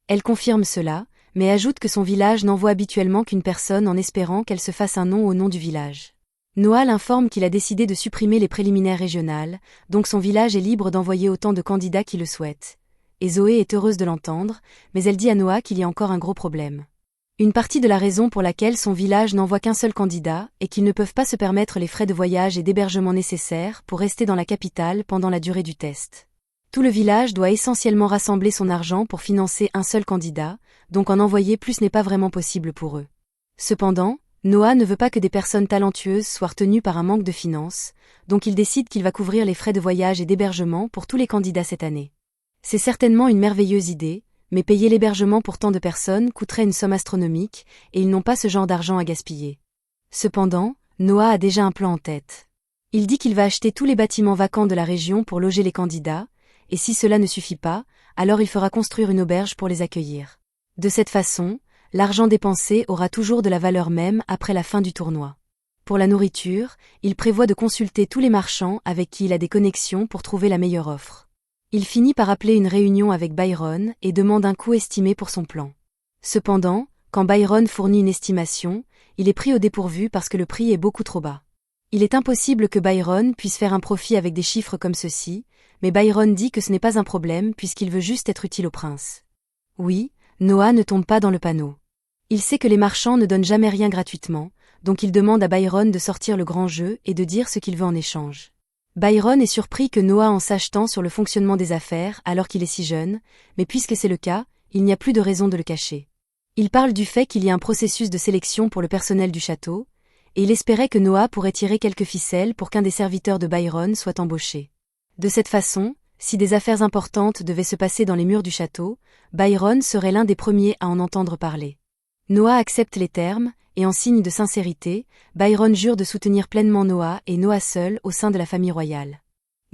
Elle confirme cela, mais ajoute que son village n'envoie habituellement qu'une personne en espérant qu'elle se fasse un nom au nom du village. Noah l'informe qu'il a décidé de supprimer les préliminaires régionales, donc son village est libre d'envoyer autant de candidats qui le souhaitent. Et Zoé est heureuse de l'entendre, mais elle dit à Noah qu'il y a encore un gros problème. Une partie de la raison pour laquelle son village n'envoie qu'un seul candidat est qu'ils ne peuvent pas se permettre les frais de voyage et d'hébergement nécessaires pour rester dans la capitale pendant la durée du test. Tout le village doit essentiellement rassembler son argent pour financer un seul candidat, donc en envoyer plus n'est pas vraiment possible pour eux. Cependant, Noah ne veut pas que des personnes talentueuses soient retenues par un manque de finances, donc il décide qu'il va couvrir les frais de voyage et d'hébergement pour tous les candidats cette année. C'est certainement une merveilleuse idée, mais payer l'hébergement pour tant de personnes coûterait une somme astronomique, et ils n'ont pas ce genre d'argent à gaspiller. Cependant, Noah a déjà un plan en tête. Il dit qu'il va acheter tous les bâtiments vacants de la région pour loger les candidats, et si cela ne suffit pas, alors il fera construire une auberge pour les accueillir. De cette façon, l'argent dépensé aura toujours de la valeur même après la fin du tournoi. Pour la nourriture, il prévoit de consulter tous les marchands avec qui il a des connexions pour trouver la meilleure offre. Il finit par appeler une réunion avec Byron et demande un coût estimé pour son plan. Cependant, quand Byron fournit une estimation, il est pris au dépourvu parce que le prix est beaucoup trop bas. Il est impossible que Byron puisse faire un profit avec des chiffres comme ceux-ci, mais Byron dit que ce n'est pas un problème puisqu'il veut juste être utile au prince. Oui, Noah ne tombe pas dans le panneau. Il sait que les marchands ne donnent jamais rien gratuitement, donc il demande à Byron de sortir le grand jeu et de dire ce qu'il veut en échange. Byron est surpris que Noah en sache tant sur le fonctionnement des affaires alors qu'il est si jeune, mais puisque c'est le cas, il n'y a plus de raison de le cacher. Il parle du fait qu'il y a un processus de sélection pour le personnel du château, et il espérait que Noah pourrait tirer quelques ficelles pour qu'un des serviteurs de Byron soit embauché. De cette façon, Si des affaires importantes devaient se passer dans les murs du château, Byron serait l'un des premiers à en entendre parler. Noah accepte les termes, et en signe de sincérité, Byron jure de soutenir pleinement Noah et Noah seul au sein de la famille royale.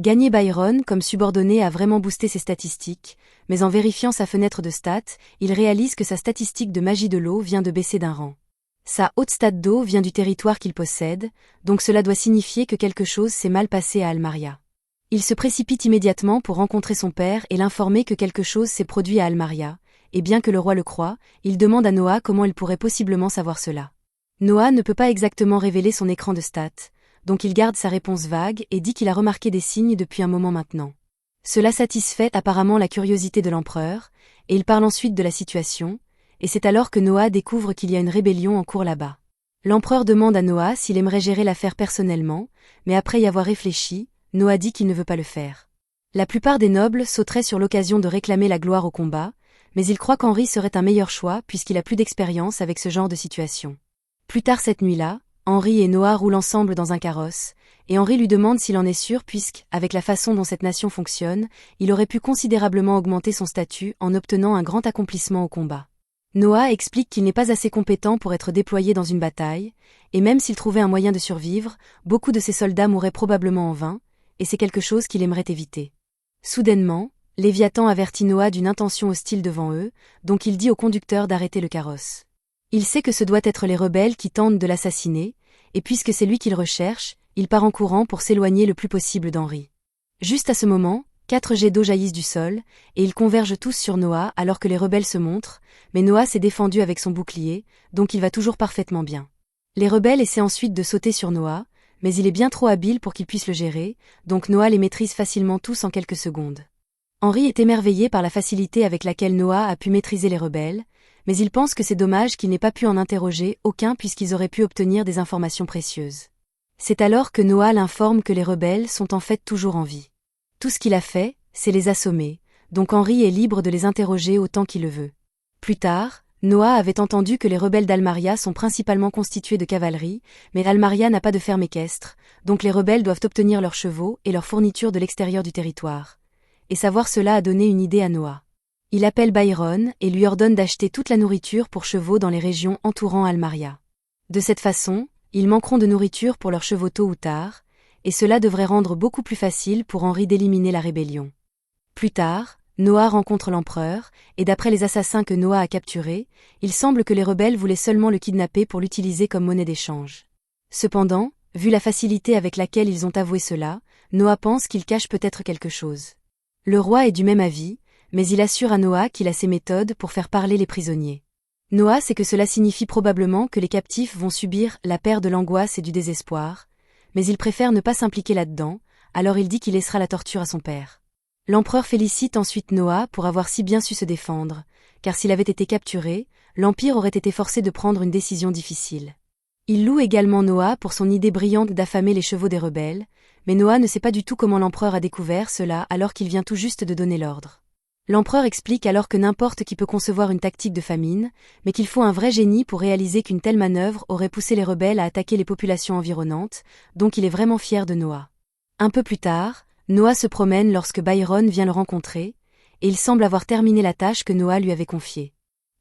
Gagner Byron comme subordonné a vraiment boosté ses statistiques, mais en vérifiant sa fenêtre de stats, il réalise que sa statistique de magie de l'eau vient de baisser d'un rang. Sa haute stat d'eau vient du territoire qu'il possède, donc cela doit signifier que quelque chose s'est mal passé à Almaria. Il se précipite immédiatement pour rencontrer son père et l'informer que quelque chose s'est produit à Almaria, et bien que le roi le croie, il demande à Noah comment il pourrait possiblement savoir cela. Noah ne peut pas exactement révéler son écran de stats, donc il garde sa réponse vague et dit qu'il a remarqué des signes depuis un moment maintenant. Cela satisfait apparemment la curiosité de l'empereur, et il parle ensuite de la situation, et c'est alors que Noah découvre qu'il y a une rébellion en cours là-bas. L'empereur demande à Noah s'il aimerait gérer l'affaire personnellement, mais après y avoir réfléchi, Noah dit qu'il ne veut pas le faire. La plupart des nobles sauteraient sur l'occasion de réclamer la gloire au combat, mais il croit qu'Henri serait un meilleur choix puisqu'il a plus d'expérience avec ce genre de situation. Plus tard cette nuit-là, Henri et Noah roulent ensemble dans un carrosse, et Henri lui demande s'il en est sûr puisque, avec la façon dont cette nation fonctionne, il aurait pu considérablement augmenter son statut en obtenant un grand accomplissement au combat. Noah explique qu'il n'est pas assez compétent pour être déployé dans une bataille, et même s'il trouvait un moyen de survivre, beaucoup de ses soldats mourraient probablement en vain, et c'est quelque chose qu'il aimerait éviter. Soudainement, Léviathan avertit Noah d'une intention hostile devant eux, donc il dit au conducteur d'arrêter le carrosse. Il sait que ce doit être les rebelles qui tentent de l'assassiner, et puisque c'est lui qu'il recherche, il part en courant pour s'éloigner le plus possible d'Henri. Juste à ce moment, 4 jets d'eau jaillissent du sol, et ils convergent tous sur Noah alors que les rebelles se montrent, mais Noah s'est défendu avec son bouclier, donc il va toujours parfaitement bien. Les rebelles essaient ensuite de sauter sur Noah, mais il est bien trop habile pour qu'il puisse le gérer, donc Noah les maîtrise facilement tous en quelques secondes. Henri est émerveillé par la facilité avec laquelle Noah a pu maîtriser les rebelles, mais il pense que c'est dommage qu'il n'ait pas pu en interroger aucun puisqu'ils auraient pu obtenir des informations précieuses. C'est alors que Noah l'informe que les rebelles sont en fait toujours en vie. Tout ce qu'il a fait, c'est les assommer, donc Henri est libre de les interroger autant qu'il le veut. Plus tard, Noah avait entendu que les rebelles d'Almaria sont principalement constitués de cavalerie, mais Almaria n'a pas de ferme équestre, donc les rebelles doivent obtenir leurs chevaux et leurs fournitures de l'extérieur du territoire. Et savoir cela a donné une idée à Noah. Il appelle Byron et lui ordonne d'acheter toute la nourriture pour chevaux dans les régions entourant Almaria. De cette façon, ils manqueront de nourriture pour leurs chevaux tôt ou tard, et cela devrait rendre beaucoup plus facile pour Henri d'éliminer la rébellion. Plus tard, Noah rencontre l'empereur, et d'après les assassins que Noah a capturés, il semble que les rebelles voulaient seulement le kidnapper pour l'utiliser comme monnaie d'échange. Cependant, vu la facilité avec laquelle ils ont avoué cela, Noah pense qu'ils cachent peut-être quelque chose. Le roi est du même avis, mais il assure à Noah qu'il a ses méthodes pour faire parler les prisonniers. Noah sait que cela signifie probablement que les captifs vont subir la peur de l'angoisse et du désespoir, mais il préfère ne pas s'impliquer là-dedans, alors il dit qu'il laissera la torture à son père. L'empereur félicite ensuite Noah pour avoir si bien su se défendre, car s'il avait été capturé, l'Empire aurait été forcé de prendre une décision difficile. Il loue également Noah pour son idée brillante d'affamer les chevaux des rebelles, mais Noah ne sait pas du tout comment l'empereur a découvert cela alors qu'il vient tout juste de donner l'ordre. L'empereur explique alors que n'importe qui peut concevoir une tactique de famine, mais qu'il faut un vrai génie pour réaliser qu'une telle manœuvre aurait poussé les rebelles à attaquer les populations environnantes, donc il est vraiment fier de Noah. Un peu plus tard, Noah se promène lorsque Byron vient le rencontrer, et il semble avoir terminé la tâche que Noah lui avait confiée.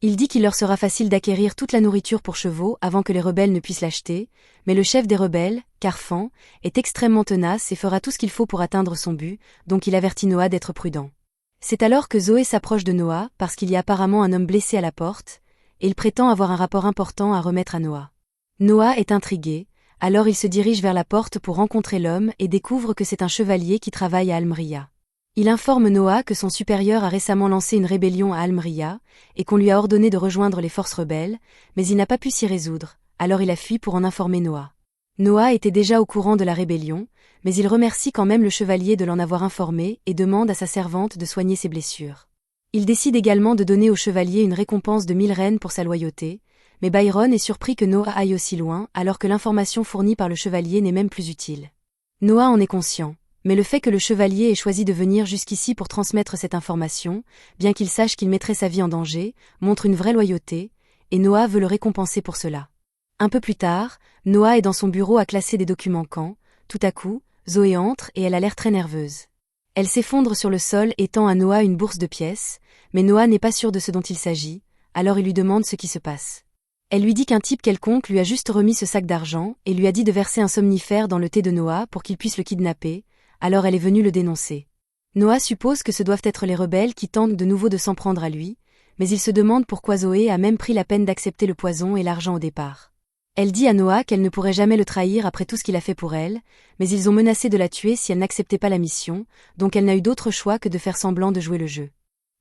Il dit qu'il leur sera facile d'acquérir toute la nourriture pour chevaux avant que les rebelles ne puissent l'acheter, mais le chef des rebelles, Carfan, est extrêmement tenace et fera tout ce qu'il faut pour atteindre son but, donc il avertit Noah d'être prudent. C'est alors que Zoé s'approche de Noah parce qu'il y a apparemment un homme blessé à la porte, et il prétend avoir un rapport important à remettre à Noah. Noah est intrigué, alors il se dirige vers la porte pour rencontrer l'homme et découvre que c'est un chevalier qui travaille à Almeria. Il informe Noah que son supérieur a récemment lancé une rébellion à Almeria, et qu'on lui a ordonné de rejoindre les forces rebelles, mais il n'a pas pu s'y résoudre, alors il a fui pour en informer Noah. Noah était déjà au courant de la rébellion, mais il remercie quand même le chevalier de l'en avoir informé et demande à sa servante de soigner ses blessures. Il décide également de donner au chevalier une récompense de 1000 rennes pour sa loyauté, mais Byron est surpris que Noah aille aussi loin alors que l'information fournie par le chevalier n'est même plus utile. Noah en est conscient, mais le fait que le chevalier ait choisi de venir jusqu'ici pour transmettre cette information, bien qu'il sache qu'il mettrait sa vie en danger, montre une vraie loyauté, et Noah veut le récompenser pour cela. Un peu plus tard, Noah est dans son bureau à classer des documents quand, tout à coup, Zoé entre et elle a l'air très nerveuse. Elle s'effondre sur le sol et tend à Noah une bourse de pièces, mais Noah n'est pas sûr de ce dont il s'agit, alors il lui demande ce qui se passe. Elle lui dit qu'un type quelconque lui a juste remis ce sac d'argent et lui a dit de verser un somnifère dans le thé de Noah pour qu'il puisse le kidnapper, alors elle est venue le dénoncer. Noah suppose que ce doivent être les rebelles qui tentent de nouveau de s'en prendre à lui, mais il se demande pourquoi Zoé a même pris la peine d'accepter le poison et l'argent au départ. Elle dit à Noah qu'elle ne pourrait jamais le trahir après tout ce qu'il a fait pour elle, mais ils ont menacé de la tuer si elle n'acceptait pas la mission, donc elle n'a eu d'autre choix que de faire semblant de jouer le jeu.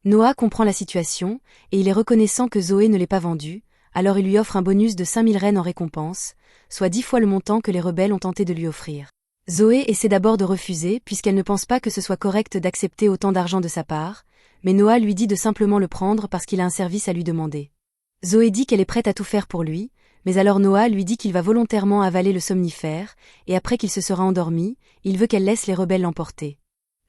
Noah comprend la situation, et il est reconnaissant que Zoé ne l'ait pas vendue, alors il lui offre un bonus de 5000 rennes en récompense, soit 10 fois le montant que les rebelles ont tenté de lui offrir. Zoé essaie d'abord de refuser puisqu'elle ne pense pas que ce soit correct d'accepter autant d'argent de sa part, mais Noah lui dit de simplement le prendre parce qu'il a un service à lui demander. Zoé dit qu'elle est prête à tout faire pour lui, mais alors Noah lui dit qu'il va volontairement avaler le somnifère, et après qu'il se sera endormi, il veut qu'elle laisse les rebelles l'emporter.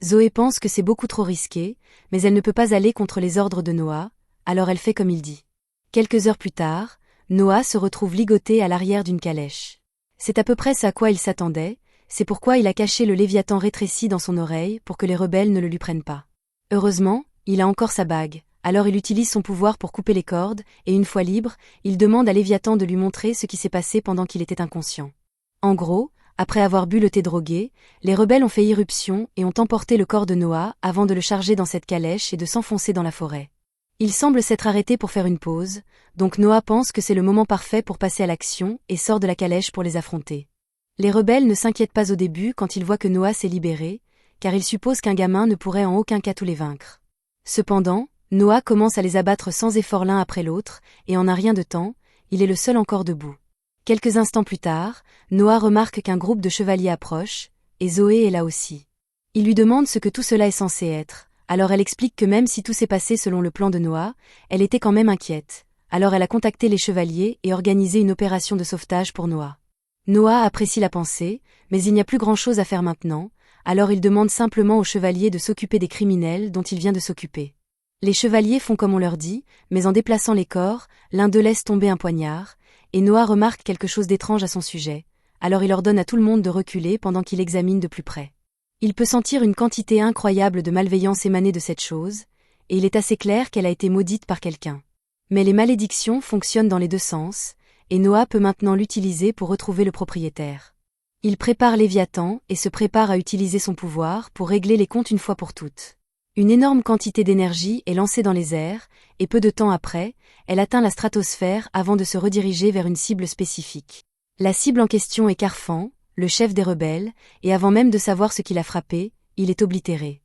Zoé pense que c'est beaucoup trop risqué, mais elle ne peut pas aller contre les ordres de Noah, alors elle fait comme il dit. Quelques heures plus tard, Noah se retrouve ligoté à l'arrière d'une calèche. C'est à peu près ce à quoi il s'attendait, c'est pourquoi il a caché le Léviathan rétréci dans son oreille pour que les rebelles ne le lui prennent pas. Heureusement, il a encore sa bague, alors il utilise son pouvoir pour couper les cordes, et une fois libre, il demande à Léviathan de lui montrer ce qui s'est passé pendant qu'il était inconscient. En gros, après avoir bu le thé drogué, les rebelles ont fait irruption et ont emporté le corps de Noah avant de le charger dans cette calèche et de s'enfoncer dans la forêt. Il semble s'être arrêté pour faire une pause, donc Noah pense que c'est le moment parfait pour passer à l'action et sort de la calèche pour les affronter. Les rebelles ne s'inquiètent pas au début quand ils voient que Noah s'est libéré, car ils supposent qu'un gamin ne pourrait en aucun cas tous les vaincre. Cependant, Noah commence à les abattre sans effort l'un après l'autre, et en un rien de temps, il est le seul encore debout. Quelques instants plus tard, Noah remarque qu'un groupe de chevaliers approche, et Zoé est là aussi. Il lui demande ce que tout cela est censé être, alors elle explique que même si tout s'est passé selon le plan de Noah, elle était quand même inquiète, alors elle a contacté les chevaliers et organisé une opération de sauvetage pour Noah. Noah apprécie la pensée, mais il n'y a plus grand-chose à faire maintenant, alors il demande simplement aux chevaliers de s'occuper des criminels dont il vient de s'occuper. Les chevaliers font comme on leur dit, mais en déplaçant les corps, l'un d'eux laisse tomber un poignard, et Noah remarque quelque chose d'étrange à son sujet, alors il ordonne à tout le monde de reculer pendant qu'il examine de plus près. Il peut sentir une quantité incroyable de malveillance émaner de cette chose, et il est assez clair qu'elle a été maudite par quelqu'un. Mais les malédictions fonctionnent dans les deux sens, et Noah peut maintenant l'utiliser pour retrouver le propriétaire. Il prépare Léviathan et se prépare à utiliser son pouvoir pour régler les comptes une fois pour toutes. Une énorme quantité d'énergie est lancée dans les airs, et peu de temps après, elle atteint la stratosphère avant de se rediriger vers une cible spécifique. La cible en question est Carfan, le chef des rebelles, et avant même de savoir ce qui l'a frappé, il est oblitéré.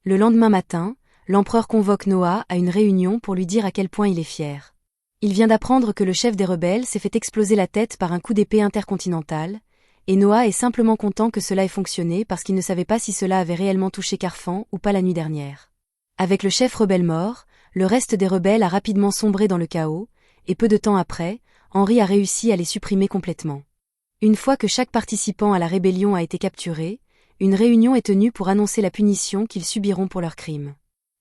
Le lendemain matin, l'empereur convoque Noah à une réunion pour lui dire à quel point il est fier. Il vient d'apprendre que le chef des rebelles s'est fait exploser la tête par un coup d'épée intercontinental, et Noah est simplement content que cela ait fonctionné parce qu'il ne savait pas si cela avait réellement touché Carfan ou pas la nuit dernière. Avec le chef rebelle mort, le reste des rebelles a rapidement sombré dans le chaos, et peu de temps après, Henri a réussi à les supprimer complètement. Une fois que chaque participant à la rébellion a été capturé, une réunion est tenue pour annoncer la punition qu'ils subiront pour leurs crimes.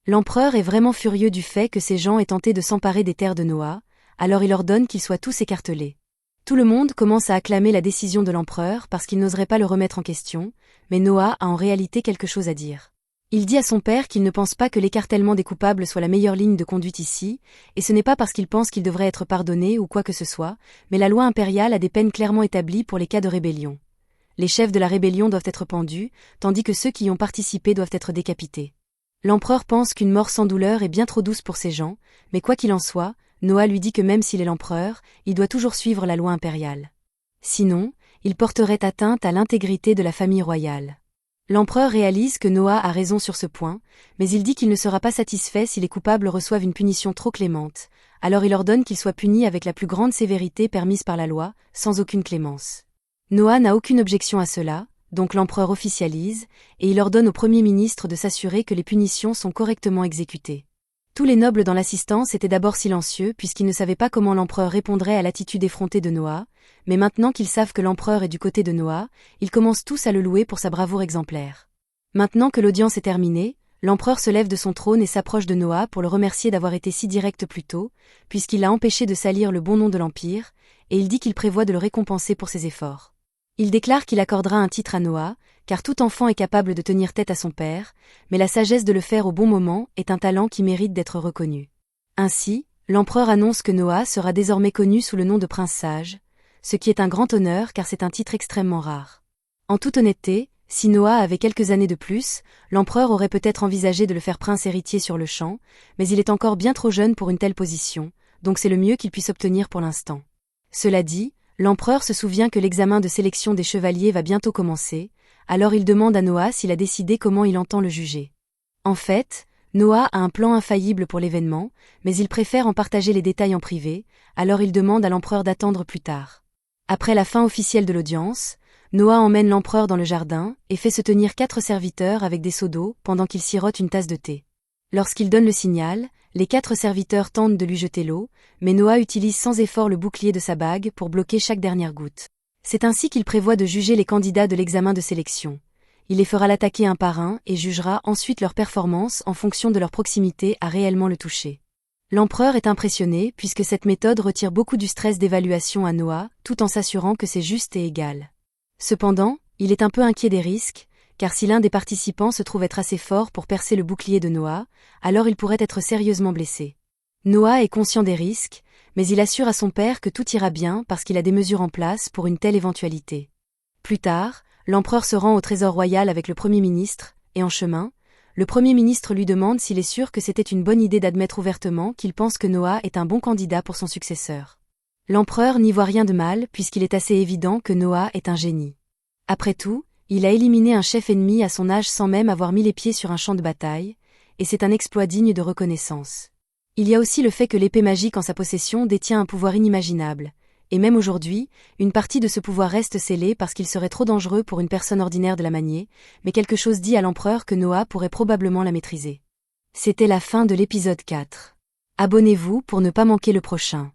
L'empereur est vraiment furieux du fait que ces gens aient tenté de s'emparer des terres de Noah, alors il ordonne qu'ils soient tous écartelés. Tout le monde commence à acclamer la décision de l'empereur parce qu'il n'oserait pas le remettre en question, mais Noah a en réalité quelque chose à dire. Il dit à son père qu'il ne pense pas que l'écartèlement des coupables soit la meilleure ligne de conduite ici, et ce n'est pas parce qu'il pense qu'il devrait être pardonné ou quoi que ce soit, mais la loi impériale a des peines clairement établies pour les cas de rébellion. Les chefs de la rébellion doivent être pendus, tandis que ceux qui y ont participé doivent être décapités. L'empereur pense qu'une mort sans douleur est bien trop douce pour ces gens, mais quoi qu'il en soit, Noah lui dit que même s'il est l'empereur, il doit toujours suivre la loi impériale. Sinon, il porterait atteinte à l'intégrité de la famille royale. L'empereur réalise que Noah a raison sur ce point, mais il dit qu'il ne sera pas satisfait si les coupables reçoivent une punition trop clémente, alors il ordonne qu'ils soient punis avec la plus grande sévérité permise par la loi, sans aucune clémence. Noah n'a aucune objection à cela, donc l'empereur officialise, et il ordonne au Premier ministre de s'assurer que les punitions sont correctement exécutées. Tous les nobles dans l'assistance étaient d'abord silencieux puisqu'ils ne savaient pas comment l'empereur répondrait à l'attitude effrontée de Noah, mais maintenant qu'ils savent que l'empereur est du côté de Noah, ils commencent tous à le louer pour sa bravoure exemplaire. Maintenant que l'audience est terminée, l'empereur se lève de son trône et s'approche de Noah pour le remercier d'avoir été si direct plus tôt, puisqu'il l'a empêché de salir le bon nom de l'Empire, et il dit qu'il prévoit de le récompenser pour ses efforts. Il déclare qu'il accordera un titre à Noah, car tout enfant est capable de tenir tête à son père, mais la sagesse de le faire au bon moment est un talent qui mérite d'être reconnu. Ainsi, l'empereur annonce que Noah sera désormais connu sous le nom de prince sage, ce qui est un grand honneur car c'est un titre extrêmement rare. En toute honnêteté, si Noah avait quelques années de plus, l'empereur aurait peut-être envisagé de le faire prince héritier sur le champ, mais il est encore bien trop jeune pour une telle position, donc c'est le mieux qu'il puisse obtenir pour l'instant. Cela dit, l'empereur se souvient que l'examen de sélection des chevaliers va bientôt commencer, alors il demande à Noah s'il a décidé comment il entend le juger. En fait, Noah a un plan infaillible pour l'événement, mais il préfère en partager les détails en privé, alors il demande à l'empereur d'attendre plus tard. Après la fin officielle de l'audience, Noah emmène l'empereur dans le jardin et fait se tenir 4 serviteurs avec des seaux d'eau pendant qu'il sirote une tasse de thé. Lorsqu'il donne le signal, les 4 serviteurs tentent de lui jeter l'eau, mais Noah utilise sans effort le bouclier de sa bague pour bloquer chaque dernière goutte. C'est ainsi qu'il prévoit de juger les candidats de l'examen de sélection. Il les fera l'attaquer un par un et jugera ensuite leur performance en fonction de leur proximité à réellement le toucher. L'empereur est impressionné puisque cette méthode retire beaucoup du stress d'évaluation à Noah, tout en s'assurant que c'est juste et égal. Cependant, il est un peu inquiet des risques, car si l'un des participants se trouve être assez fort pour percer le bouclier de Noah, alors il pourrait être sérieusement blessé. Noah est conscient des risques, mais il assure à son père que tout ira bien parce qu'il a des mesures en place pour une telle éventualité. Plus tard, l'empereur se rend au trésor royal avec le Premier ministre, et en chemin, le Premier ministre lui demande s'il est sûr que c'était une bonne idée d'admettre ouvertement qu'il pense que Noah est un bon candidat pour son successeur. L'empereur n'y voit rien de mal puisqu'il est assez évident que Noah est un génie. Après tout, il a éliminé un chef ennemi à son âge sans même avoir mis les pieds sur un champ de bataille, et c'est un exploit digne de reconnaissance. Il y a aussi le fait que l'épée magique en sa possession détient un pouvoir inimaginable, et même aujourd'hui, une partie de ce pouvoir reste scellée parce qu'il serait trop dangereux pour une personne ordinaire de la manier, mais quelque chose dit à l'empereur que Noah pourrait probablement la maîtriser. C'était la fin de l'épisode 4. Abonnez-vous pour ne pas manquer le prochain.